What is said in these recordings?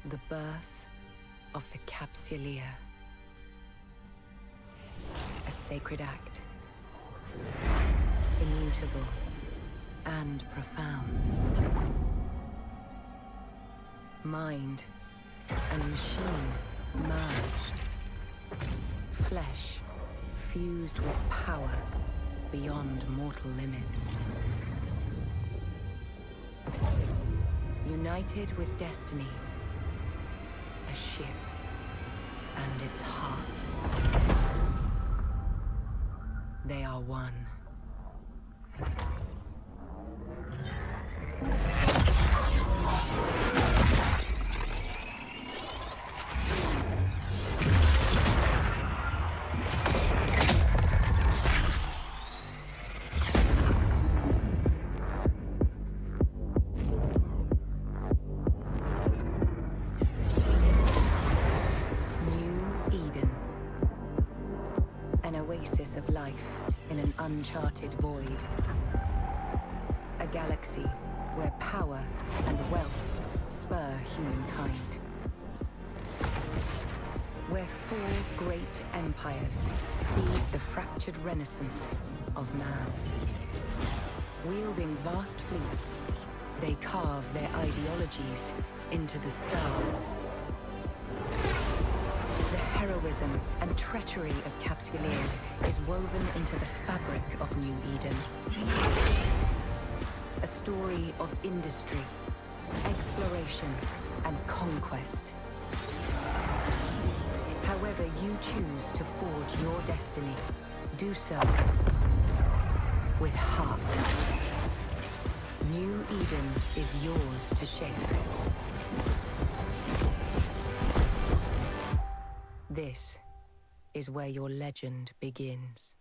The birth of the Capsuleer. A sacred act. Immutable and profound. Mind and machine merged. Flesh fused with power beyond mortal limits. United with destiny. A ship and its heart. They are one. Of life in an uncharted void. A galaxy where power and wealth spur humankind. Where four great empires seed the fractured renaissance of man. Wielding vast fleets, they carve their ideologies into the stars. The heroism and treachery of Capsuleers is woven into the fabric of New Eden. A story of industry, exploration, and conquest. However you choose to forge your destiny, do so with heart. New Eden is yours to shape. This is where your legend begins.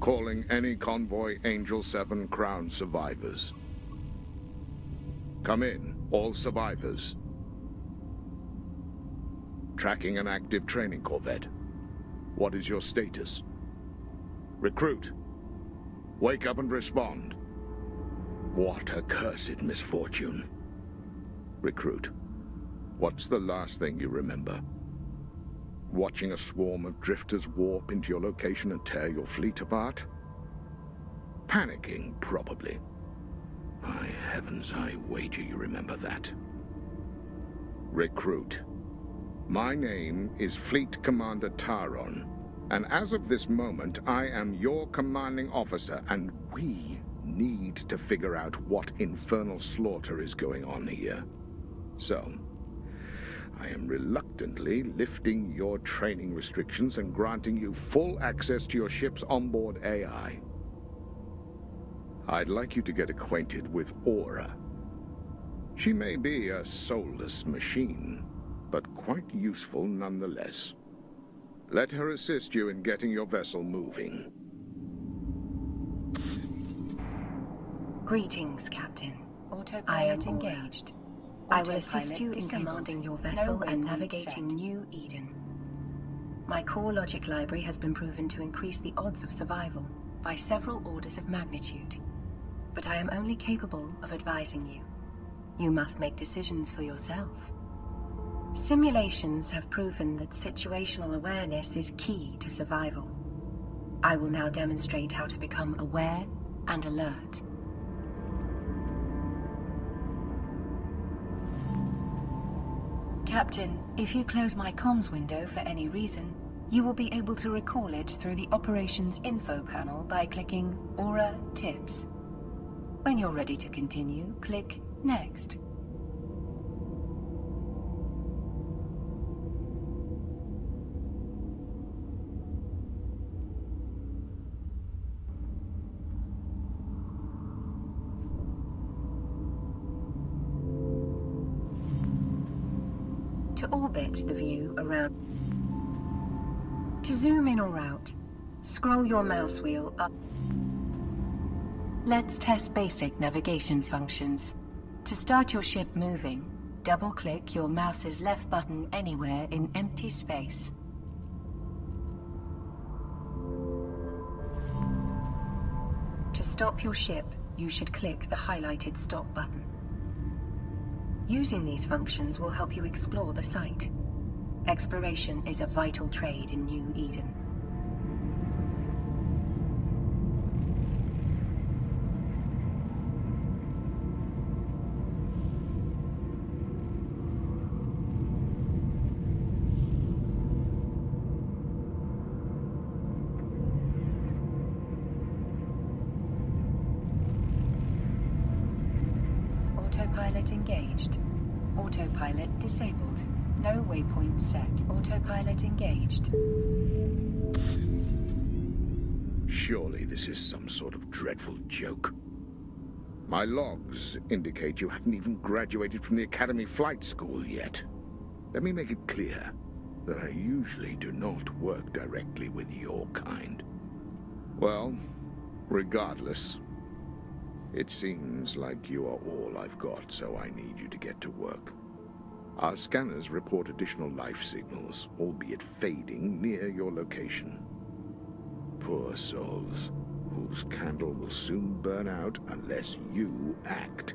Calling any convoy Angel 7 Crown survivors. Come in, all survivors. Tracking an active training corvette. What is your status? Recruit. Wake up and respond. What a cursed misfortune. Recruit. What's the last thing you remember? Watching a swarm of drifters warp into your location and tear your fleet apart? Panicking, probably. My heavens, I wager you remember that. Recruit. My name is Fleet Commander Taron, and as of this moment, I am your commanding officer, and we need to figure out what infernal slaughter is going on here. So, I am reluctantly lifting your training restrictions and granting you full access to your ship's onboard AI. I'd like you to get acquainted with Aura. She may be a soulless machine, but quite useful nonetheless. Let her assist you in getting your vessel moving. Greetings, Captain. I am engaged. I will assist you in commanding your vessel and navigating New Eden. My core logic library has been proven to increase the odds of survival by several orders of magnitude. But I am only capable of advising you. You must make decisions for yourself. Simulations have proven that situational awareness is key to survival. I will now demonstrate how to become aware and alert. Captain, if you close my comms window for any reason, you will be able to recall it through the Operations Info panel by clicking Aura Tips. When you're ready to continue, click Next. To orbit the view around. To zoom in or out, scroll your mouse wheel up. Let's test basic navigation functions. To start your ship moving, double-click your mouse's left button anywhere in empty space. To stop your ship, you should click the highlighted stop button. Using these functions will help you explore the site. Exploration is a vital trade in New Eden. Autopilot engaged. Autopilot disabled. No waypoint set. Autopilot engaged. Surely this is some sort of dreadful joke. My logs indicate you haven't even graduated from the Academy Flight School yet. Let me make it clear that I usually do not work directly with your kind. Well, regardless, it seems like you are all I've got, so I need you to get to work. Our scanners report additional life signals, albeit fading, near your location. Poor souls, whose candle will soon burn out unless you act.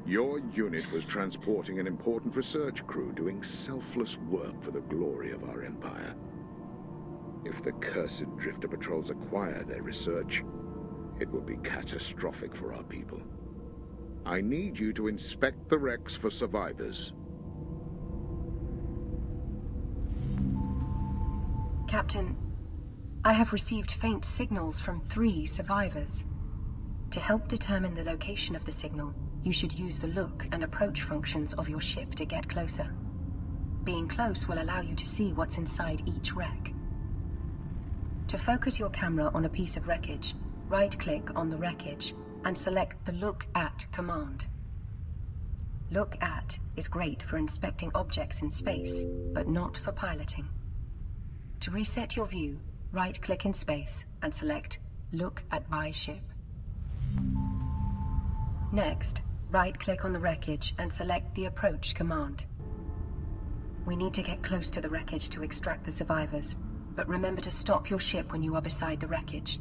Your unit was transporting an important research crew doing selfless work for the glory of our empire. If the cursed drifter patrols acquire their research, it will be catastrophic for our people. I need you to inspect the wrecks for survivors. Captain, I have received faint signals from 3 survivors. To help determine the location of the signal, you should use the look and approach functions of your ship to get closer. Being close will allow you to see what's inside each wreck. To focus your camera on a piece of wreckage, right-click on the wreckage and select the Look At command. Look At is great for inspecting objects in space, but not for piloting. To reset your view, right-click in space and select Look at My Ship. Next, right-click on the wreckage and select the Approach command. We need to get close to the wreckage to extract the survivors, but remember to stop your ship when you are beside the wreckage.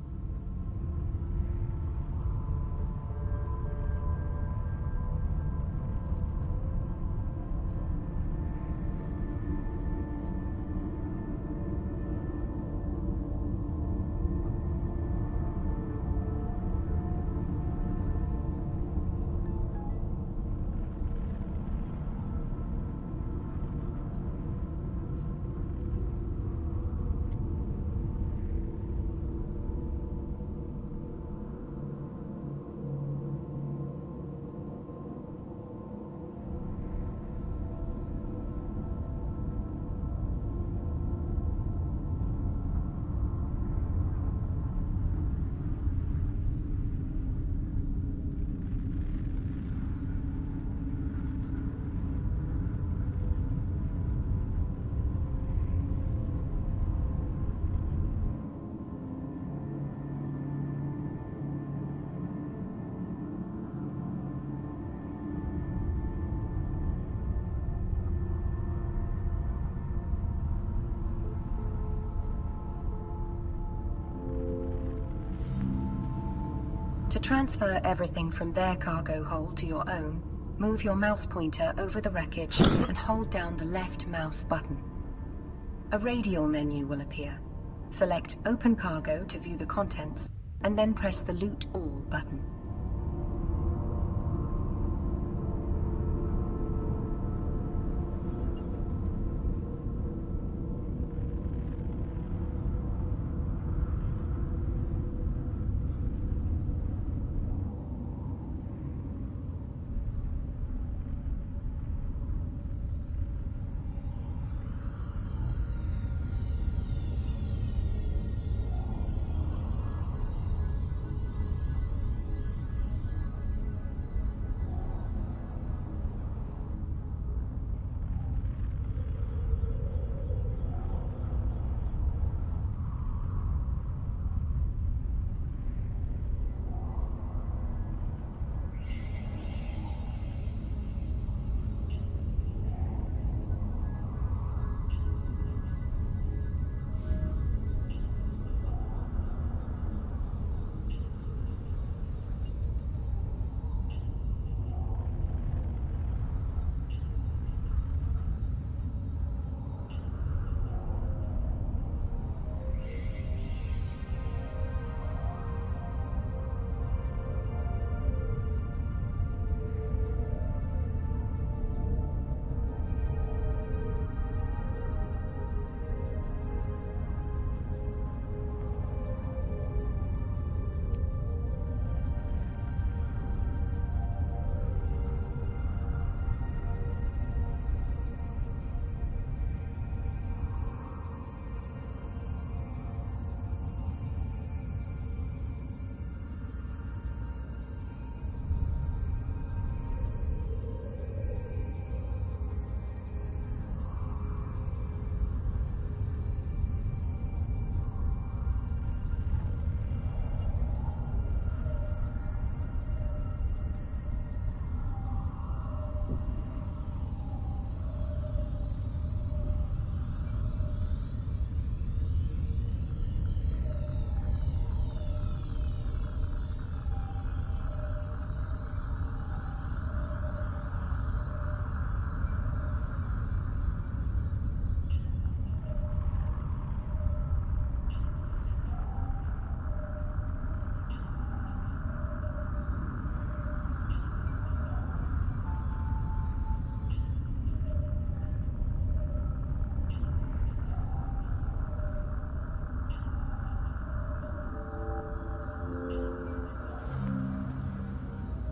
To transfer everything from their cargo hold to your own, move your mouse pointer over the wreckage and hold down the left mouse button. A radial menu will appear. Select Open Cargo to view the contents, and then press the Loot All button.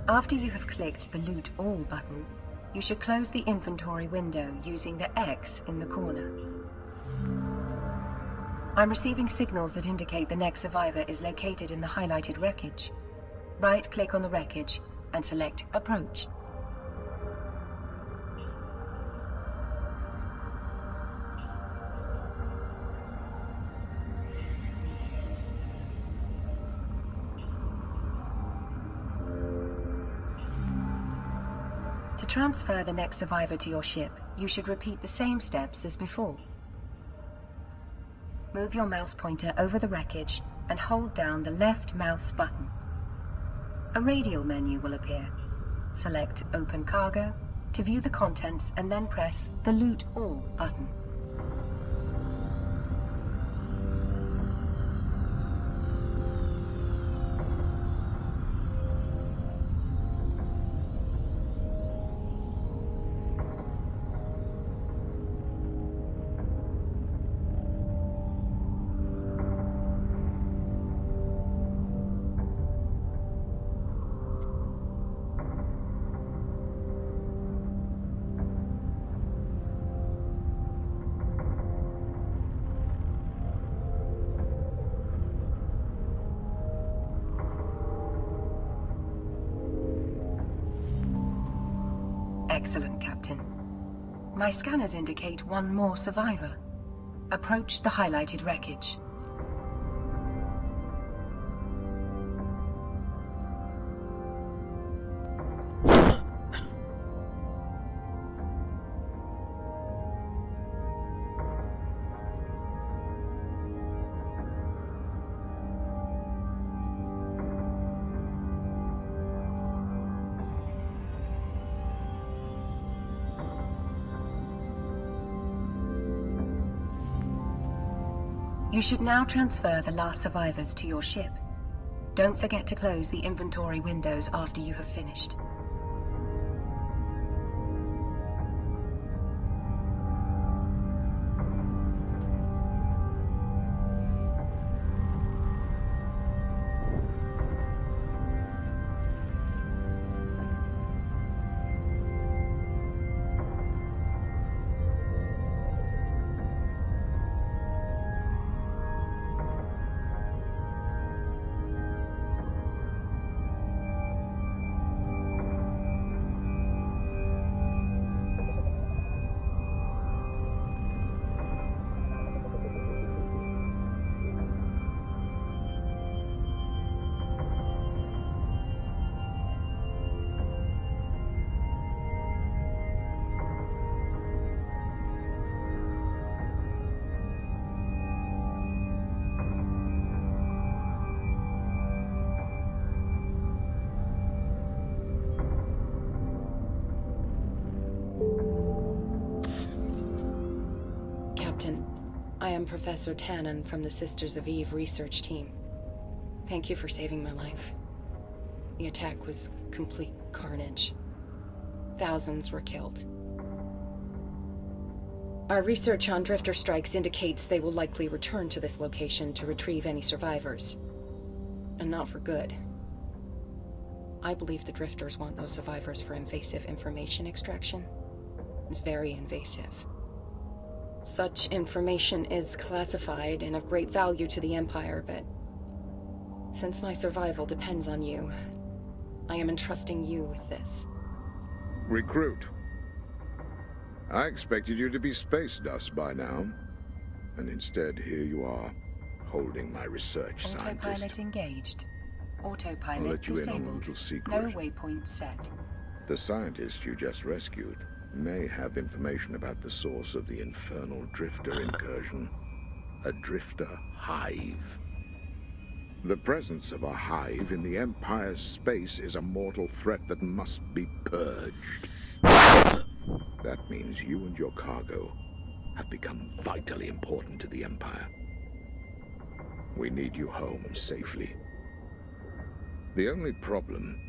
After you have clicked the Loot All button, you should close the inventory window using the X in the corner. I'm receiving signals that indicate the next survivor is located in the highlighted wreckage. Right-click on the wreckage and select Approach. transfer the next survivor to your ship, you should repeat the same steps as before. Move your mouse pointer over the wreckage and hold down the left mouse button. A radial menu will appear. Select Open Cargo to view the contents and then press the Loot All button. Excellent, Captain. My scanners indicate one more survivor. Approach the highlighted wreckage. You should now transfer the last survivors to your ship. Don't forget to close the inventory windows after you have finished. I am Professor Tannen from the Sisters of Eve research team. Thank you for saving my life. The attack was complete carnage. Thousands were killed. Our research on drifter strikes indicates they will likely return to this location to retrieve any survivors. And not for good. I believe the drifters want those survivors for invasive information extraction. It's very invasive. Such information is classified and of great value to the Empire, but since my survival depends on you, I am entrusting you with this. Recruit. I expected you to be space dust by now, and instead here you are, holding my research scientist. Autopilot engaged. I'll Autopilot let you in on a disabled. little No secret. waypoint set. The scientist you just rescued may have information about the source of the infernal drifter incursion. A drifter hive. The presence of a hive in the Empire's space is a mortal threat that must be purged. That means you and your cargo have become vitally important to the Empire. We need you home safely. The only problem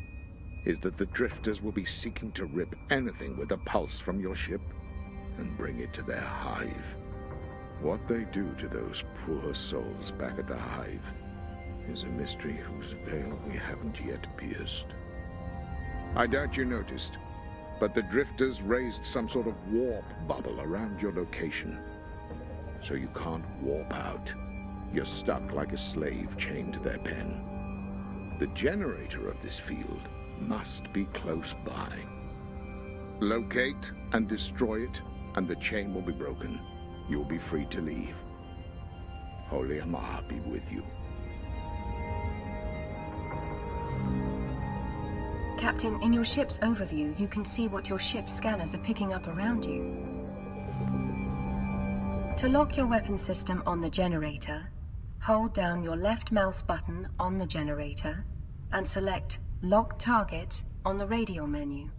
is that the drifters will be seeking to rip anything with a pulse from your ship and bring it to their hive. What they do to those poor souls back at the hive is a mystery whose veil we haven't yet pierced. I doubt you noticed, but the drifters raised some sort of warp bubble around your location. So you can't warp out. You're stuck like a slave chained to their pen. The generator of this field must be close by. Locate and destroy it, and the chain will be broken. You will be free to leave. Holy Amar be with you. Captain, in your ship's overview, you can see what your ship's scanners are picking up around you. To lock your weapon system on the generator, hold down your left mouse button on the generator and select Lock Target on the radial menu.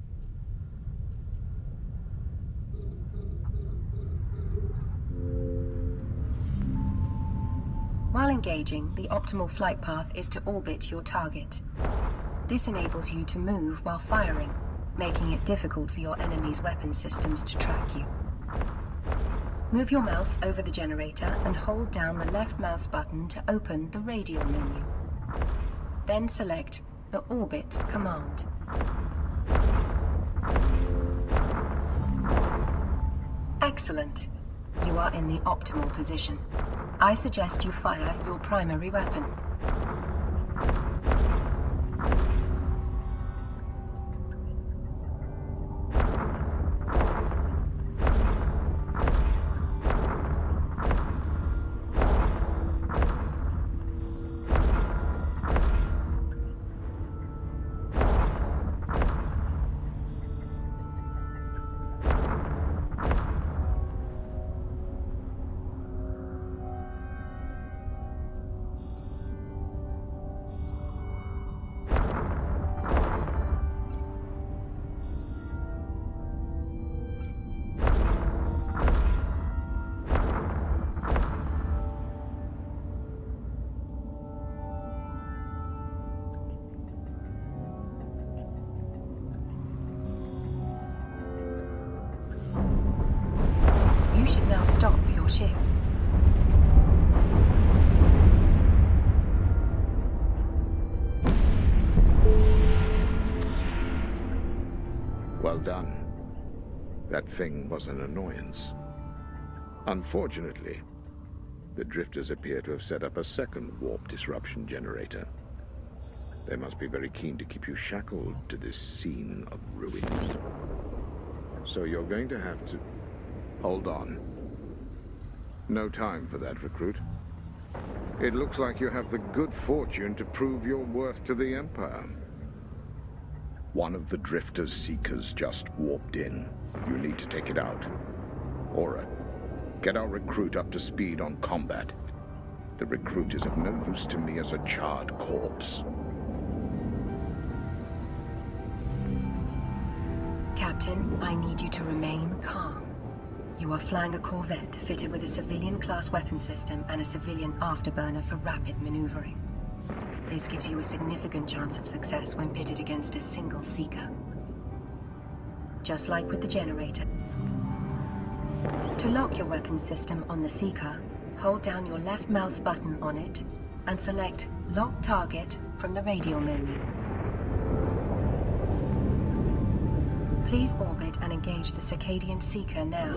While engaging, the optimal flight path is to orbit your target. This enables you to move while firing, making it difficult for your enemy's weapon systems to track you. Move your mouse over the generator and hold down the left mouse button to open the radial menu. Then select the Orbit command. Excellent. You are in the optimal position. I suggest you fire your primary weapon. You should now stop your ship. Well done. That thing was an annoyance. Unfortunately, the drifters appear to have set up a second warp disruption generator. They must be very keen to keep you shackled to this scene of ruin. So you're going to have to... Hold on. No time for that, recruit. It looks like you have the good fortune to prove your worth to the Empire. One of the Drifter's Seekers just warped in. You need to take it out. Aura, get our recruit up to speed on combat. The recruit is of no use to me as a charred corpse. Captain, I need you to remain calm. You are flying a Corvette fitted with a civilian-class weapon system and a civilian afterburner for rapid maneuvering. This gives you a significant chance of success when pitted against a single Seeker. Just like with the generator. To lock your weapon system on the Seeker, hold down your left mouse button on it and select Lock Target from the radial menu. Please orbit and engage the Circadian Seeker now.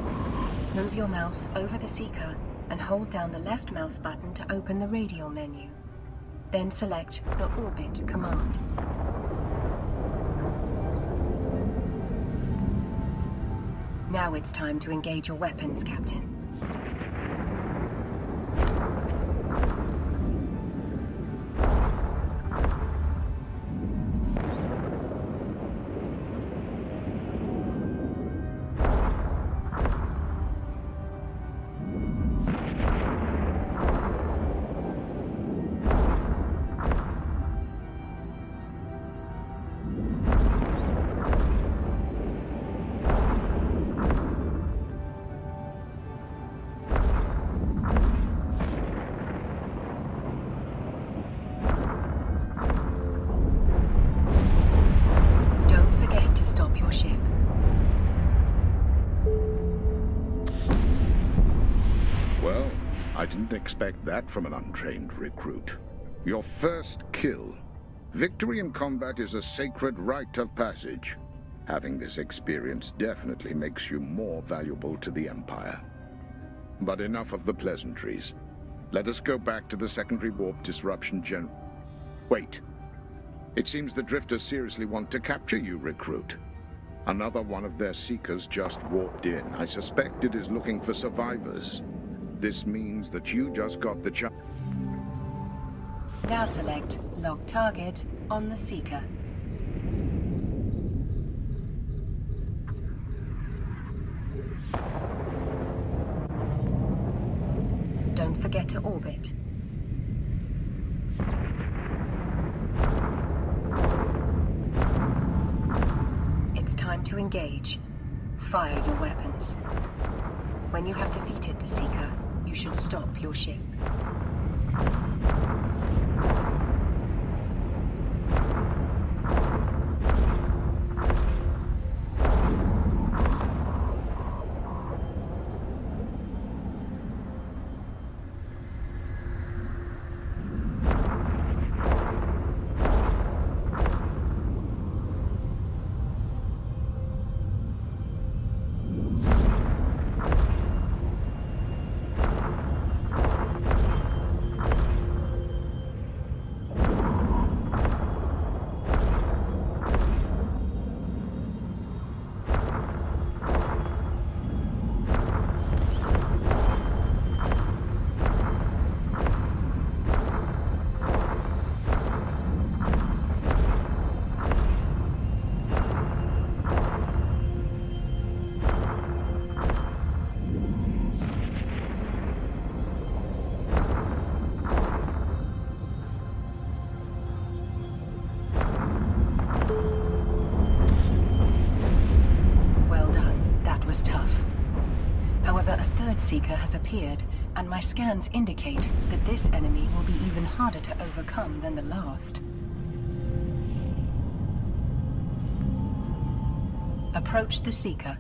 Move your mouse over the Seeker and hold down the left mouse button to open the radial menu. Then select the Orbit command. Now it's time to engage your weapons, Captain. I didn't expect that from an untrained recruit. Your first kill. Victory in combat is a sacred rite of passage. Having this experience definitely makes you more valuable to the Empire. But enough of the pleasantries. Let us go back to the secondary warp disruption Wait. It seems the Drifters seriously want to capture you, recruit. Another one of their Seekers just warped in. I suspect it is looking for survivors. This means that you just got the chance. Now select Lock Target on the Seeker. Don't forget to orbit. It's time to engage. Fire your weapons. When you have defeated the Seeker, you should stop your ship. Seeker has appeared, and my scans indicate that this enemy will be even harder to overcome than the last. Approach the Seeker